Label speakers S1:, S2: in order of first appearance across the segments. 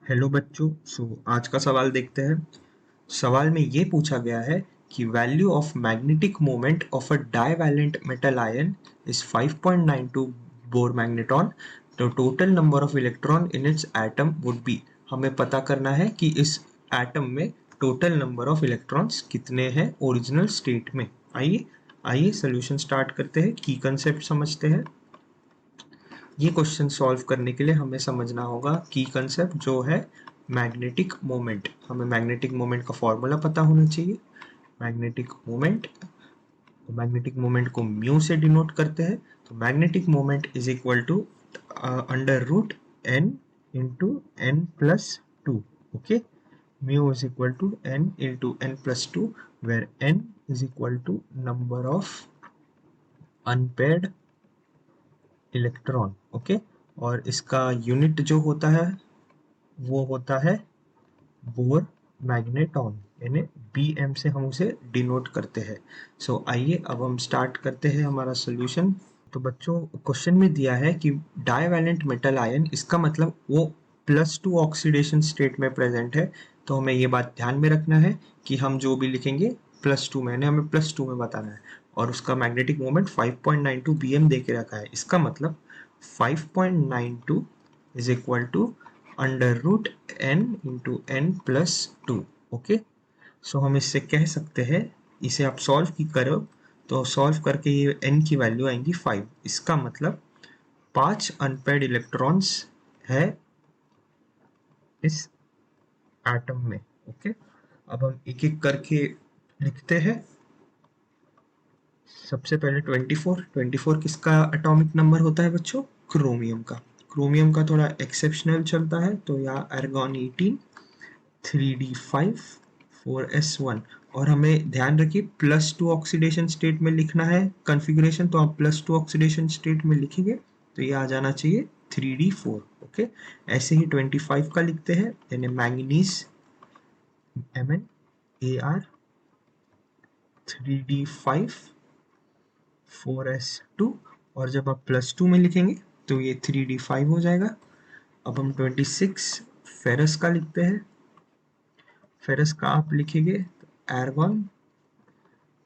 S1: Hello बच्चों। आज का सवाल देखते हैं। सवाल में ये पूछा गया है कि value of magnetic moment of a divalent metal ion is 5.92 bore magneton. The total number of electron in its atom would be. हमें पता करना है कि इस एटम में टोटल नंबर ऑफ इलेक्ट्रॉन्स कितने हैं ओरिजिनल स्टेट में। आइए आइए सोल्यूशन स्टार्ट करते हैं, की कंसेप्ट समझते हैं। ये क्वेश्चन सॉल्व करने के लिए हमें समझना होगा की कंसेप्ट जो है मैग्नेटिक मोमेंट। हमें मैग्नेटिक मोमेंट का फॉर्मूला पता होना चाहिए। मैग्नेटिक मोमेंट को म्यू से डिनोट करते हैं। तो magnetic moment is equal to under root n into n plus two. Okay, mu is equal to n into n plus two, where n is equal to number of unpaired electron. Okay, और इसका unit जो होता है वो होता है bore magneton, यानी bm से हम उसे डिनोट करते हैं। आइए अब हम स्टार्ट करते हैं हमारा सोल्यूशन। तो बच्चों, क्वेश्चन में दिया है कि डाइवैलेंट मेटल आयन, इसका मतलब वो +2 ऑक्सीडेशन स्टेट में प्रेजेंट है। तो हमें ये बात ध्यान में रखना है कि हम जो भी लिखेंगे +2 में, हमें +2 में बताना है। और उसका मैग्नेटिक मोमेंट 5.92 bm दे के रखा है। इसका मतलब 5.92 is equal to under root n into n plus two. Okay, हम इससे कह सकते हैं, इसे आप सॉल्व की करो तो सॉल्व करके ये n की वैल्यू आएंगी 5। इसका मतलब 5 अनपेयर्ड इलेक्ट्रॉन्स है इस एटम में। ओके, अब हम एक एक करके लिखते हैं। सबसे पहले 24 किसका एटॉमिक नंबर होता है बच्चों? क्रोमियम का। क्रोमियम का थोड़ा एक्सेप्शनल चलता है, तो यहाँ आर्गॉन 18, 3d5, 4s1। और हमें ध्यान रखिए +2 ऑक्सीडेशन स्टेट में लिखना है कॉन्फ़िगरेशन, तो आप +2 ऑक्सीडेशन स्टेट में लिखेंगे तो ये आ जाना चाहिए 3d4। ओके, ऐसे ही 25 का लिखते हैं, यानी मैंगनीज MnAr, 3d5, 4s2। और जब आप +2 में लिखेंगे तो ये 3d5 हो जाएगा। अब हम 26 फेरस का लिखते हैं। फेरस का आप लिखेंगे तो एर्गॉन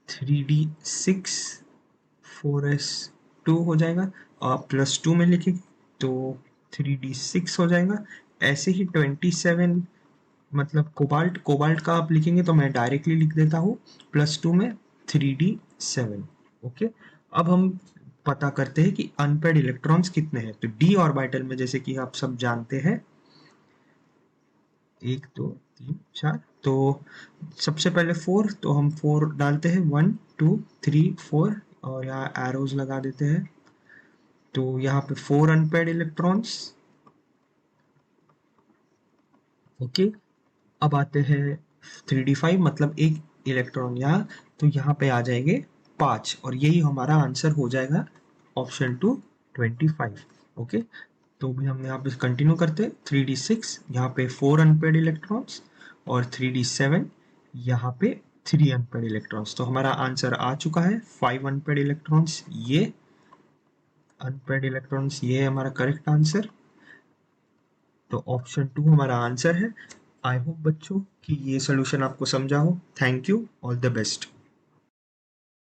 S1: 3d6, 4s2 हो जाएगा। आप +2 में लिखेंगे तो 3d6 हो जाएगा। ऐसे ही 27, मतलब कोबाल्ट, कोबाल्ट का आप लिखेंगे तो मैं डायरेक्टली लिख देता हूँ +2 में 3d7। ओके, अब हम पता करते हैं कि अनपेयर्ड इलेक्ट्रॉन्स कितने हैं। तो d ऑर्बिटल में जैसे कि आप सब जानते हैं 1 2 3 4, तो सबसे पहले 4, तो हम 4 डालते हैं, 1 2 3 4, और यहाँ एरोज लगा देते हैं। तो यहाँ पे 4 अनपेयर्ड इलेक्ट्रॉन्स। ओके, अब आते हैं 3d5, मतलब एक इलेक्ट्रॉन यहाँ, तो यहाँ पे आ जाएंगे 5, और यही हमारा आंसर हो जाएगा ऑप्शन 2, 25। ओके, तो भी हम यहाँ पे कंटिन्यू करते हैं। 3d6 यहाँ पे 4 अनपेयर्ड इलेक्ट्रॉन्स, और 3d7 यहाँ पे 3 अनपेयर्ड इलेक्ट्रॉन्स। तो हमारा आंसर आ चुका है 5 अनपेयर्ड इलेक्ट्रॉन्स। ये अनपेयर्ड इलेक्ट्रॉन्स, ये है हमारा करेक्ट आंसर। तो ऑप्शन 2 हमारा आंसर है। आई होप बच्चों कि ये सोल्यूशन आपको समझा हो। Thank you, all the best.